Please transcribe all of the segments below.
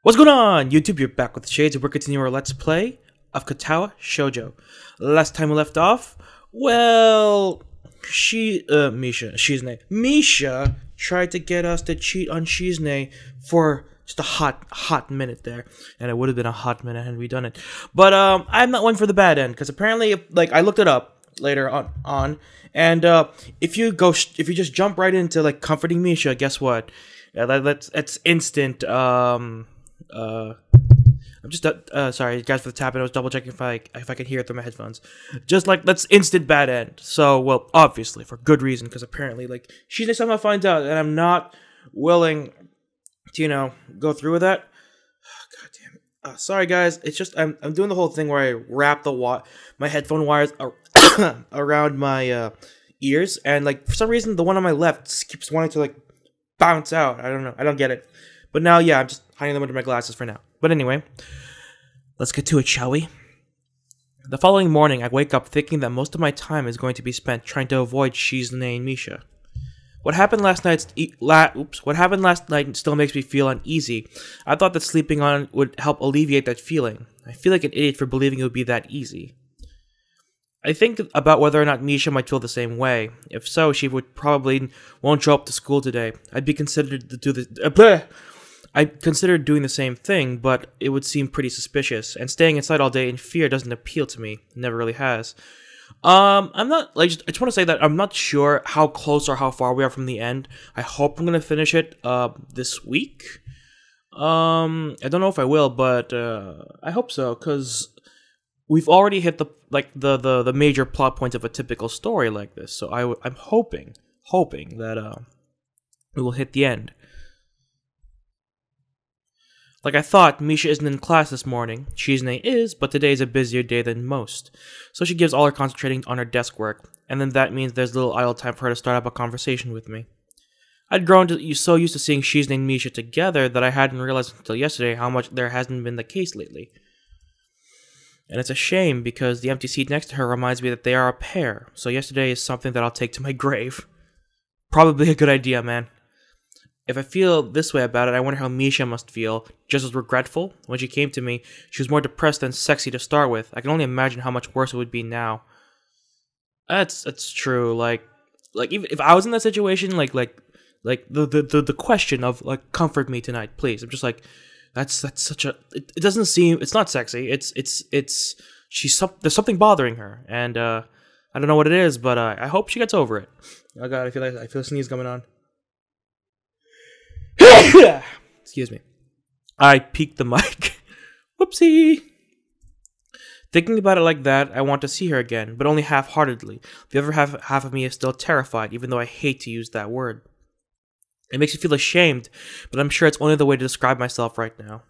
What's going on, YouTube? You're back with the Shades, and we're continuing our Let's Play of Katawa Shoujo. Last time we left off, well, Misha tried to get us to cheat on Shizune for just a hot minute there, and it would have been a hot minute had we done it. But I'm not one for the bad end, because apparently, like, I looked it up later on, and if you just jump right into like comforting Misha, guess what? That's instant. I'm just sorry guys for the tapping. I was double checking if I could hear it through my headphones. Just like that's instant bad end. So well, obviously for good reason, because apparently like she somehow finds out, and I'm not willing to go through with that. God damn it. Sorry guys, it's just I'm doing the whole thing where I wrap my headphone wires around my ears, and like for some reason the one on my left keeps wanting to like bounce out. I don't know. I don't get it. But now, yeah, I'm just hiding them under my glasses for now. But anyway, let's get to it, shall we? The following morning, I wake up thinking that most of my time is going to be spent trying to avoid Shizune and Misha. What happened last night still makes me feel uneasy. I thought that sleeping on would help alleviate that feeling. I feel like an idiot for believing it would be that easy. I think about whether or not Misha might feel the same way. If so, she won't show up to school today. I considered doing the same thing, but it would seem pretty suspicious, and staying inside all day in fear doesn't appeal to me. It never really has. I'm not, I just want to say that I'm not sure how close or how far we are from the end. I hope I'm going to finish it, this week. I don't know if I will, but, I hope so, because we've already hit the major plot points of a typical story like this, so I'm hoping that, we will hit the end. Like I thought, Misha isn't in class this morning. Shizune is, but today is a busier day than most. So she gives all her concentrating on her desk work, and then that means there's little idle time for her to start up a conversation with me. I'd grown so used to seeing Shizune and Misha together that I hadn't realized until yesterday how much there hasn't been the case lately. And it's a shame, because the empty seat next to her reminds me that they are a pair, so yesterday is something that I'll take to my grave. Probably a good idea, man. If I feel this way about it, I wonder how Misha must feel, just as regretful. When she came to me, she was more depressed than sexy to start with. I can only imagine how much worse it would be now. That's true. Like even if I was in that situation, like the question of like comfort me tonight, please. I'm just like, that's such a. It doesn't seem. It's not sexy. There's something bothering her, and I don't know what it is, but I hope she gets over it. Oh god, I feel a sneeze coming on. Excuse me. I peeked the mic. Whoopsie. Thinking about it like that, I want to see her again, but only half-heartedly. The other half of me is still terrified, even though I hate to use that word. It makes me feel ashamed, but I'm sure it's only the way to describe myself right now.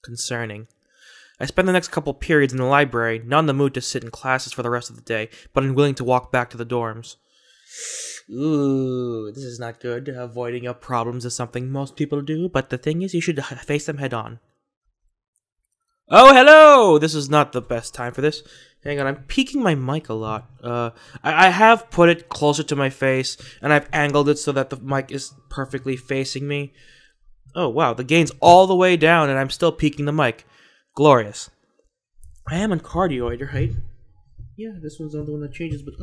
Concerning. I spend the next couple periods in the library, not in the mood to sit in classes for the rest of the day, but unwilling to walk back to the dorms. Ooh, this is not good. Avoiding your problems is something most people do, but the thing is, you should face them head on. Oh, hello! This is not the best time for this. Hang on, I'm peeking my mic a lot. I have put it closer to my face, and I've angled it so that the mic is perfectly facing me. Oh, wow, the gain's all the way down, and I'm still peeking the mic. Glorious. I am on cardioid, right? Yeah, this one's not the one that changes, but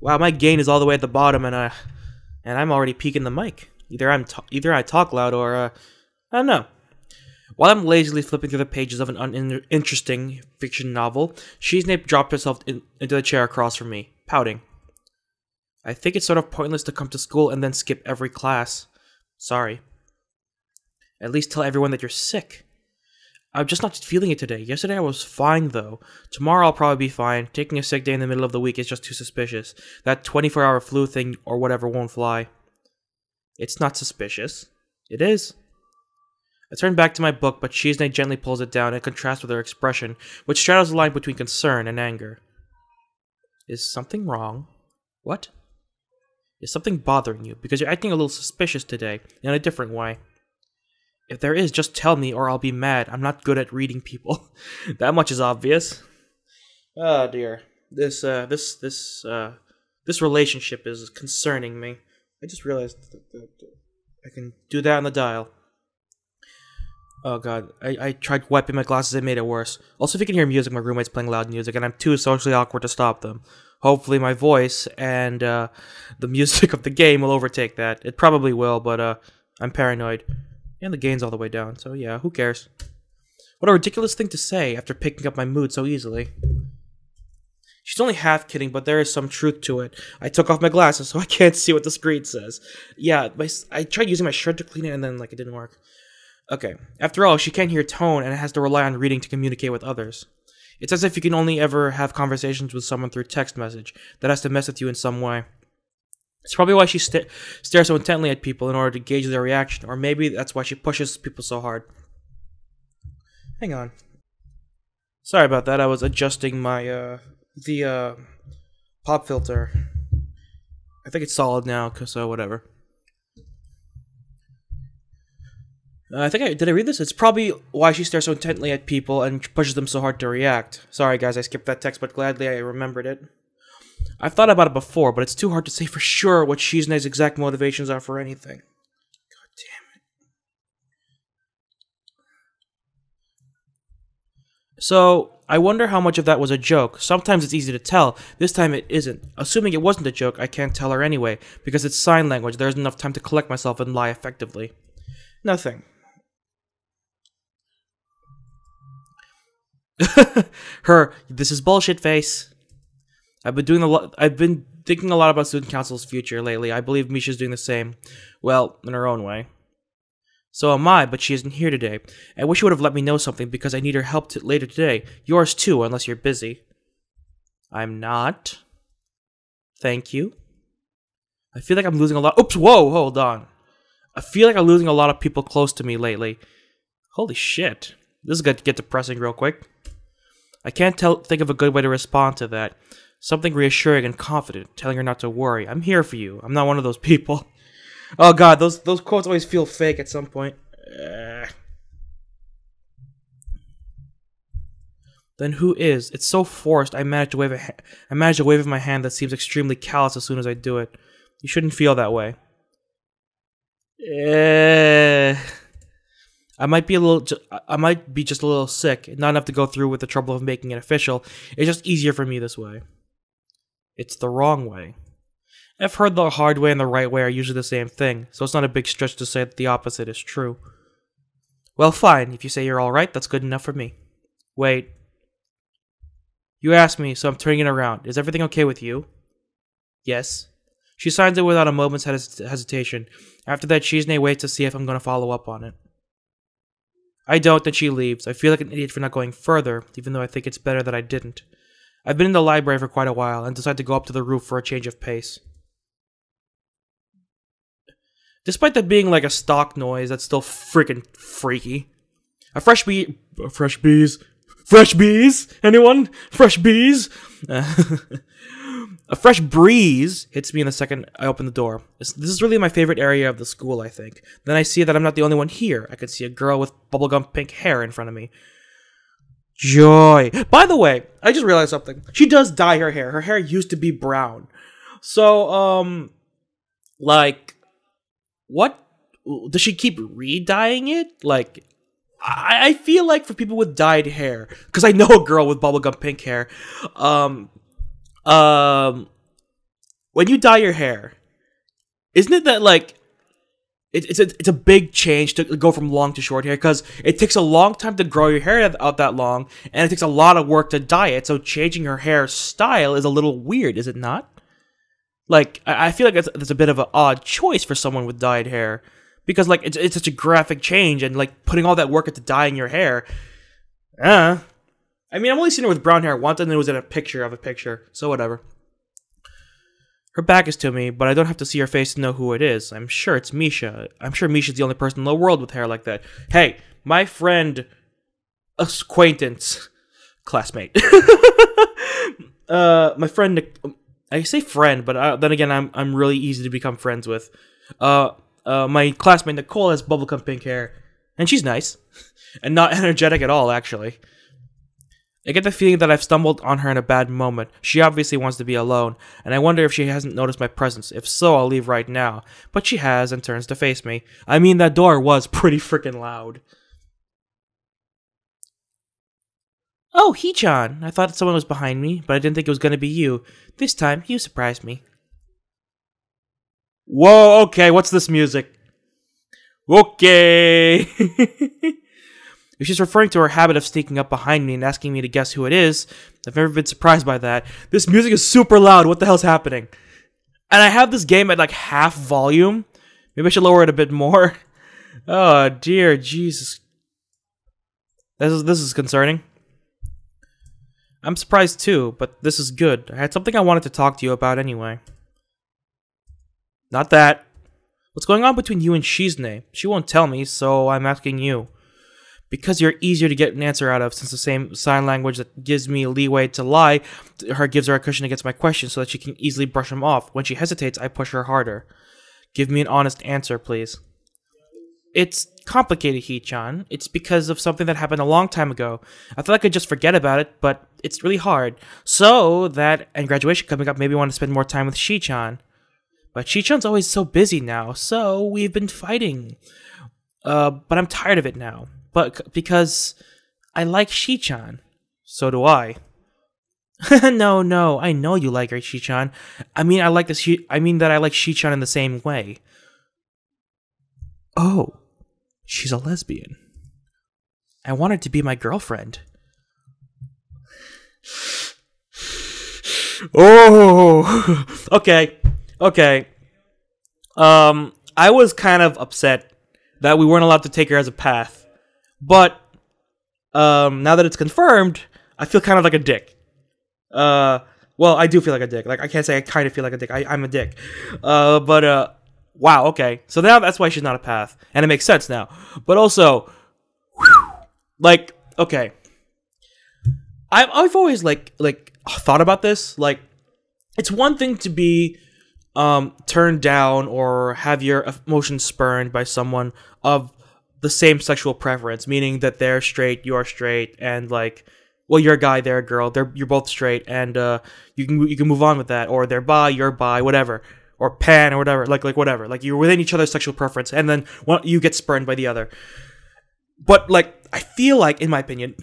wow, my gain is all the way at the bottom, and I'm already peeking the mic. Either I talk loud, or I don't know. While I'm lazily flipping through the pages of an uninteresting fiction novel, Shizune dropped herself into the chair across from me, pouting. I think it's sort of pointless to come to school and then skip every class. Sorry. At least tell everyone that you're sick. I'm just not feeling it today. Yesterday I was fine, though. Tomorrow I'll probably be fine. Taking a sick day in the middle of the week is just too suspicious. That 24-hour flu thing or whatever won't fly. It's not suspicious. It is. I turn back to my book, but Shizune gently pulls it down in contrast with her expression, which straddles the line between concern and anger. Is something wrong? What? Is something bothering you? Because you're acting a little suspicious today, in a different way. If there is, just tell me, or I'll be mad. I'm not good at reading people. That much is obvious. Oh dear. This relationship is concerning me. I just realized that I can do that on the dial. Oh god, I tried wiping my glasses, it made it worse. Also, if you can hear music, my roommate's playing loud music, and I'm too socially awkward to stop them. Hopefully my voice and the music of the game will overtake that. It probably will, but I'm paranoid. And the gain's all the way down, so yeah, who cares? What a ridiculous thing to say after picking up my mood so easily. She's only half kidding, but there is some truth to it. I took off my glasses so I can't see what the screen says. Yeah, I tried using my shirt to clean it and then, like, it didn't work. Okay. After all, she can't hear tone and has to rely on reading to communicate with others. It's as if you can only ever have conversations with someone through text message that has to mess with you in some way. It's probably why she stares so intently at people in order to gauge their reaction, or maybe that's why she pushes people so hard. Hang on. Sorry about that, I was adjusting my, the pop filter. I think it's solid now, so whatever. Did I read this? It's probably why she stares so intently at people and pushes them so hard to react. Sorry guys, I skipped that text, but gladly I remembered it. I've thought about it before, but it's too hard to say for sure what Shizune's exact motivations are for anything. God damn it. So, I wonder how much of that was a joke. Sometimes it's easy to tell, this time it isn't. Assuming it wasn't a joke, I can't tell her anyway, because it's sign language, there isn't enough time to collect myself and lie effectively. Nothing. This is bullshit face. I've been thinking a lot about student council's future lately. I believe Misha's doing the same. Well, in her own way. So am I, but she isn't here today. I wish you would have let me know something because I need her help later today. Yours too, unless you're busy. I'm not. Thank you. I feel like I'm losing a lot. Oops, whoa, hold on. I feel like I'm losing a lot of people close to me lately. Holy shit. This is going to get depressing real quick. I can't think of a good way to respond to that. Something reassuring and confident, telling her not to worry. I'm here for you. I'm not one of those people. Oh god, those quotes always feel fake at some point. Then who is? It's so forced. I manage to wave of my hand that seems extremely callous as soon as I do it. You shouldn't feel that way. I might be just a little sick, not enough to go through with the trouble of making it official. It's just easier for me this way. It's the wrong way. I've heard the hard way and the right way are usually the same thing, so it's not a big stretch to say that the opposite is true. Well, fine. If you say you're alright, that's good enough for me. Wait. You asked me, so I'm turning it around. Is everything okay with you? Yes. She signs it without a moment's hesitation. After that, Shizune waits to see if I'm going to follow up on it. I don't, then she leaves. I feel like an idiot for not going further, even though I think it's better that I didn't. I've been in the library for quite a while, and decided to go up to the roof for a change of pace. Despite that being like a stock noise, that's still freaking freaky. Fresh bees? Anyone? Fresh bees? A fresh breeze hits me in the second I open the door. This is really my favorite area of the school, I think. Then I see that I'm not the only one here. I can see a girl with bubblegum pink hair in front of me. Joy. By the way, I just realized something. She does dye her hair. Her hair used to be brown. So, like, what? Does she keep re-dyeing it? Like, I feel like for people with dyed hair, because I know a girl with bubblegum pink hair, when you dye your hair, isn't it that, like, it's a big change to go from long to short hair, because it takes a long time to grow your hair out that long, and it takes a lot of work to dye it, so changing her hair style is a little weird, is it not? Like, I feel like that's a bit of an odd choice for someone with dyed hair, because, like, it's such a graphic change, and, like, putting all that work into dyeing your hair, I mean, I've only seen her with brown hair once, and it was in a picture, so whatever. Her back is to me, but I don't have to see her face to know who it is. I'm sure it's Misha. I'm sure Misha's the only person in the world with hair like that. Hey, my friend, acquaintance, classmate. My friend, I say friend, but then again, I'm really easy to become friends with. My classmate Nicole has bubblegum pink hair, and she's nice, and not energetic at all, actually. I get the feeling that I've stumbled on her in a bad moment. She obviously wants to be alone, and I wonder if she hasn't noticed my presence. If so, I'll leave right now. But she has and turns to face me. I mean, that door was pretty freaking loud. Oh, Hee-chan. I thought someone was behind me, but I didn't think it was going to be you. This time, you surprised me. Whoa, okay, what's this music? Okay. If she's referring to her habit of sneaking up behind me and asking me to guess who it is, I've never been surprised by that. This music is super loud. What the hell's happening? And I have this game at like half volume. Maybe I should lower it a bit more. Oh, dear Jesus. This is concerning. I'm surprised too, but this is good. I had something I wanted to talk to you about anyway. Not that. What's going on between you and Shizune? She won't tell me, so I'm asking you. Because you're easier to get an answer out of, since the same sign language that gives me leeway to lie, gives her a cushion against my questions so that she can easily brush them off. When she hesitates, I push her harder. Give me an honest answer, please. It's complicated, Hee-chan. It's because of something that happened a long time ago. I thought I could just forget about it, but it's really hard. So, and graduation coming up, maybe I want to spend more time with Shi-chan. But Shi-chan's always so busy now, so we've been fighting. But I'm tired of it now. But because I like Shi-chan. So do I. No, I know you like her, Shi-chan. I mean that I like Shi-chan in the same way. Oh, she's a lesbian. I want her to be my girlfriend. Oh, okay. I was kind of upset that we weren't allowed to take her as a path. But now that it's confirmed, I feel kind of like a dick. Well, I do feel like a dick. Like, I can't say I kind of feel like a dick. I'm a dick. Wow, okay. So now that's why she's not a path. And it makes sense now. But also, like, okay. I've always, like, thought about this. Like, it's one thing to be turned down or have your emotions spurned by someone of the same sexual preference, meaning that they're straight, you're straight, and like, well, you're a guy, they're a girl, you're both straight, and you can move on with that, or they're bi, you're bi, whatever, or pan or whatever, like whatever, like you're within each other's sexual preference, and then you get spurned by the other. But like, I feel like, in my opinion,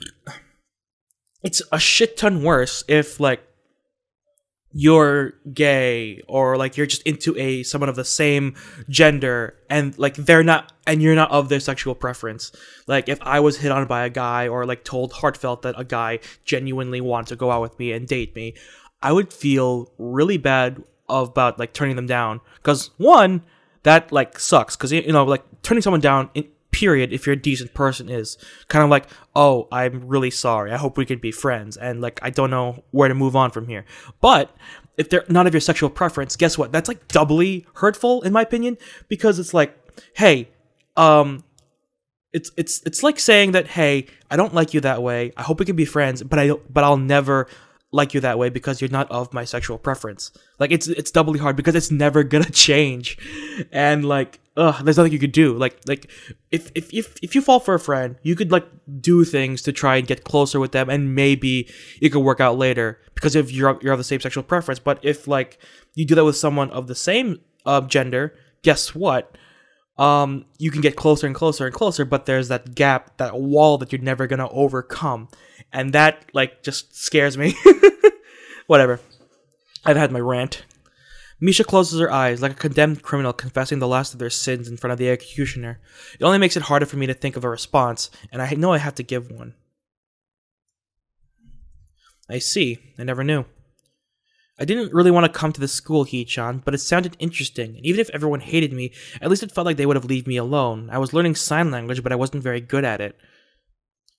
it's a shit ton worse if like you're gay or like you're just into someone of the same gender and like they're not, and you're not of their sexual preference. Like if I was hit on by a guy or like told heartfelt that a guy genuinely wanted to go out with me and date me, I would feel really bad about like turning them down, because one, that like sucks, because you know, like turning someone down period, if you're a decent person, is kind of like, oh, I'm really sorry, I hope we could be friends, and like I don't know where to move on from here. But if they're not of your sexual preference, guess what, that's like doubly hurtful in my opinion, because it's like, hey, it's like saying that, hey, I don't like you that way, I hope we can be friends, but I'll never like you that way because you're not of my sexual preference. Like it's doubly hard because it's never gonna change, and like, there's nothing you could do. Like if you fall for a friend, you could like do things to try and get closer with them, and maybe it could work out later because if you're of the same sexual preference. But if like you do that with someone of the same gender, guess what? You can get closer and closer and closer, but there's that gap, that wall that you're never gonna overcome. And that, like, just scares me. Whatever. I've had my rant. Misha closes her eyes, like a condemned criminal confessing the last of their sins in front of the executioner. It only makes it harder for me to think of a response, and I know I have to give one. I see. I never knew. I didn't really want to come to this school, Hee-chan, but it sounded interesting, and even if everyone hated me, at least it felt like they would have left me alone. I was learning sign language, but I wasn't very good at it.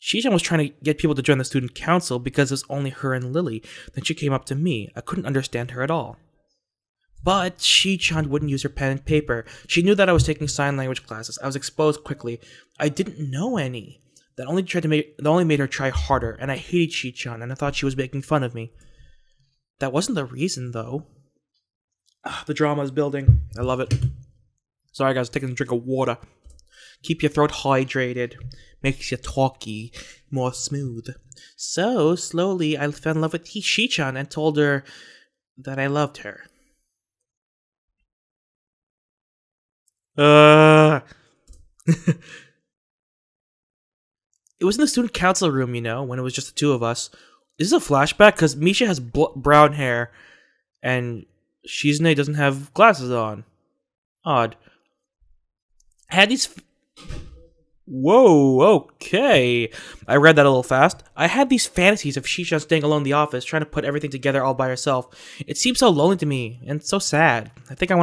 Shi-chan was trying to get people to join the student council because it was only her and Lily. Then she came up to me. I couldn't understand her at all. But Shi-chan wouldn't use her pen and paper. She knew that I was taking sign language classes. I was exposed quickly. I didn't know any. That only made her try harder, and I hated Shi-chan, and I thought she was making fun of me. That wasn't the reason, though. The drama is building. I love it. Sorry, guys, taking a drink of water. Keep your throat hydrated. makes you talky, more smooth. So, slowly, I fell in love with Shi-chan and told her that I loved her. It was in the student council room, you know, when it was just the two of us. Is this a flashback? Because Misha has brown hair, and Shizune doesn't have glasses on. Odd. I had these... Whoa, okay. I read that a little fast. I had these fantasies of Shi-chan staying alone in the office, trying to put everything together all by herself. It seemed so lonely to me, and so sad. I think I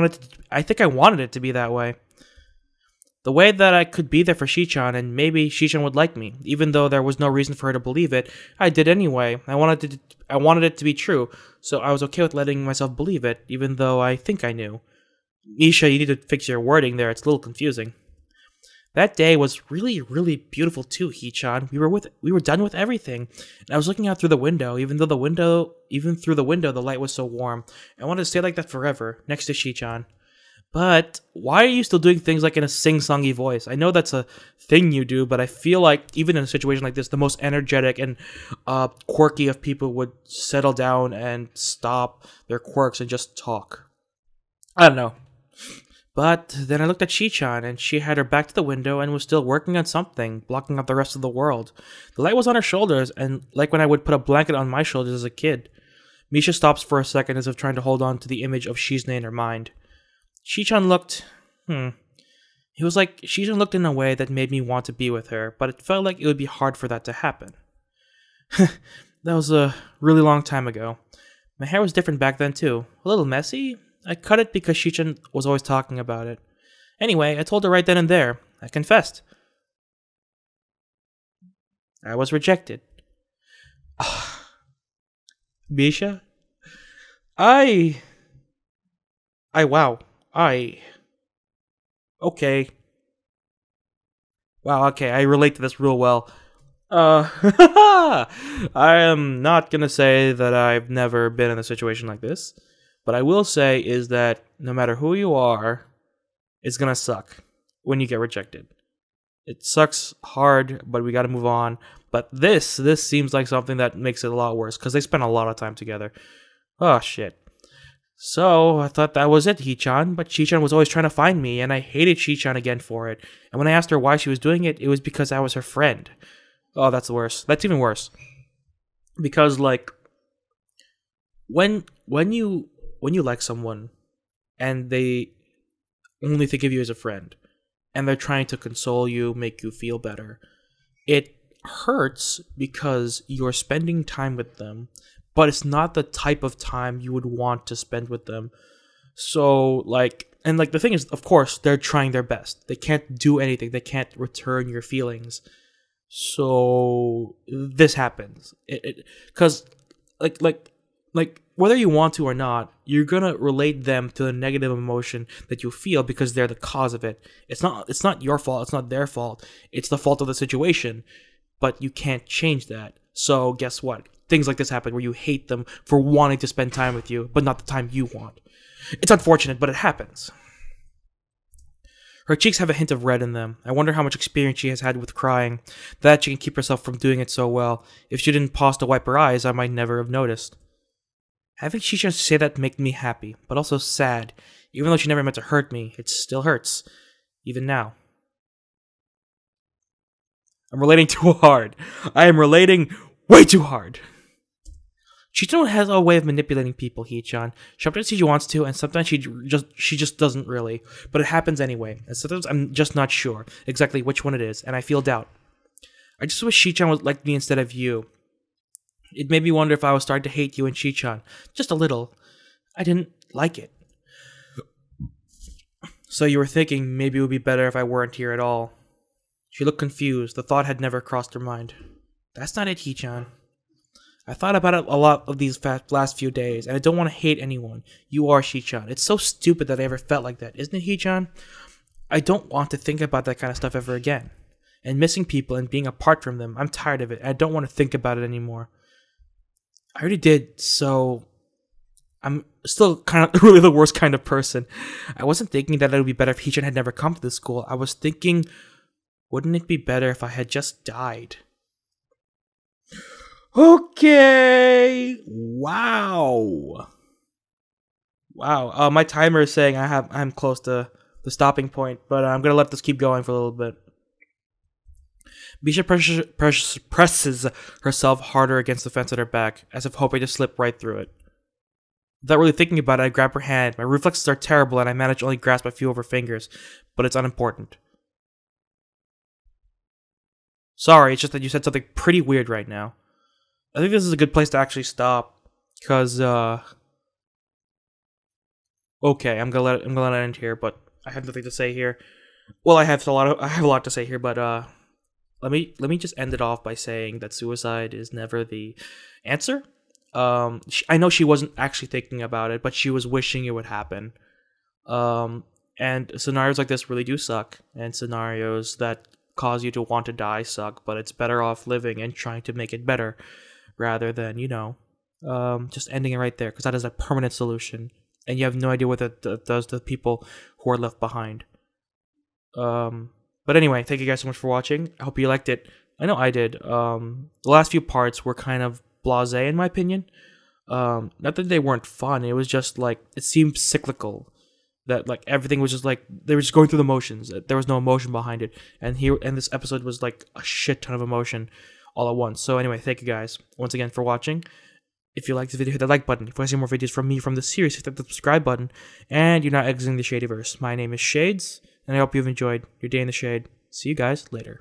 wanted it to be that way. The way that I could be there for Shi-chan, and maybe Shi-chan would like me, even though there was no reason for her to believe it, I did anyway. I wanted it to be true, so I was okay with letting myself believe it, even though I think I knew. Misha, you need to fix your wording there, it's a little confusing. That day was really, really beautiful too, Hee-chan. We were done with everything, and I was looking out through the window, even through the window the light was so warm. I wanted to stay like that forever, next to Shi-chan. But why are you still doing things like in a sing-songy voice? I know that's a thing you do, but I feel like even in a situation like this, the most energetic and quirky of people would settle down and stop their quirks and just talk. I don't know. But then I looked at Shi-chan, and she had her back to the window and was still working on something, blocking out the rest of the world. The light was on her shoulders, and like when I would put a blanket on my shoulders as a kid. Misha stops for a second as if trying to hold on to the image of Shizune in her mind. Shi-chan looked... It was like Shi-chan looked in a way that made me want to be with her, but it felt like it would be hard for that to happen. That was a really long time ago. My hair was different back then too. A little messy? I cut it because Shi-chan was always talking about it. Anyway, I told her right then and there. I confessed. I was rejected. Misha? Okay. Wow, okay, I relate to this real well. I am not gonna say that I've never been in a situation like this, but I will say is that no matter who you are, it's gonna suck when you get rejected. It sucks hard, but we gotta move on. But this seems like something that makes it a lot worse, because they spent a lot of time together. Oh, shit. So, I thought that was it, Hee-chan, but Shi-chan was always trying to find me, and I hated Shi-chan again for it. And when I asked her why she was doing it, it was because I was her friend. Oh, that's worse. That's even worse. Because, like, when you like someone, and they only think of you as a friend, and they're trying to console you, make you feel better, it hurts because you're spending time with them, but it's not the type of time you would want to spend with them. So, the thing is, of course, they're trying their best. They can't do anything. They can't return your feelings. So, this happens. Because, whether you want to or not, you're gonna relate them to the negative emotion that you feel because they're the cause of it. It's not your fault. It's not their fault. It's the fault of the situation. But you can't change that. So, guess what? Things like this happen where you hate them for wanting to spend time with you, but not the time you want. It's unfortunate, but it happens. Her cheeks have a hint of red in them. I wonder how much experience she has had with crying, that she can keep herself from doing it so well. If she didn't pause to wipe her eyes, I might never have noticed. Having Shi-chan say that made me happy, but also sad. Even though she never meant to hurt me, it still hurts. Even now. I'm relating too hard. I am relating way too hard. Shi-chan has a way of manipulating people, Hee-chan. Sometimes she wants to, and sometimes she just doesn't really. But it happens anyway, and sometimes I'm just not sure exactly which one it is, and I feel doubt. I just wish Shi-chan would like me instead of you. It made me wonder if I was starting to hate you and Shi-chan. Just a little. I didn't like it. So you were thinking maybe it would be better if I weren't here at all. She looked confused. The thought had never crossed her mind. That's not it, Hee-chan. I thought about it a lot of these last few days, and I don't want to hate anyone. You are Shi-chan. It's so stupid that I ever felt like that, isn't it, Hee-chan? I don't want to think about that kind of stuff ever again. And missing people and being apart from them, I'm tired of it. I don't want to think about it anymore. I already did, so I'm still kind of really the worst kind of person. I wasn't thinking that it would be better if Hee-chan had never come to this school. I was thinking, Wouldn't it be better if I had just died? Okay. Wow. Wow. My timer is saying I'm close to the stopping point, but I'm gonna let this keep going for a little bit. Misha presses herself harder against the fence at her back, as if hoping to slip right through it. Without really thinking about it, I grab her hand. My reflexes are terrible, and I manage to only grasp a few of her fingers, but it's unimportant. Sorry, it's just that you said something pretty weird right now. I think this is a good place to actually stop, because okay, I'm gonna let it end here, but I have nothing to say here. Well, I have a lot to say here, but let me just end it off by saying that suicide is never the answer. I know she wasn't actually thinking about it, but she was wishing it would happen. And scenarios like this really do suck, and scenarios that cause you to want to die suck, but it's better off living and trying to make it better rather than, just ending it right there, because that is a permanent solution, and you have no idea what that does to the people who are left behind. But anyway, thank you guys so much for watching. I hope you liked it. I know I did. The last few parts were kind of blasé in my opinion. Not that they weren't fun, it was just like, it seemed cyclical. That like everything was just like, they were just going through the motions. There was no emotion behind it. And this episode was like a shit ton of emotion all at once. So anyway, thank you guys once again for watching. If you liked the video, hit the like button. If you want to see more videos from me from the series, hit the subscribe button. And you're not exiting the Shadyverse. My name is Shades, and I hope you've enjoyed your day in the shade. See you guys later.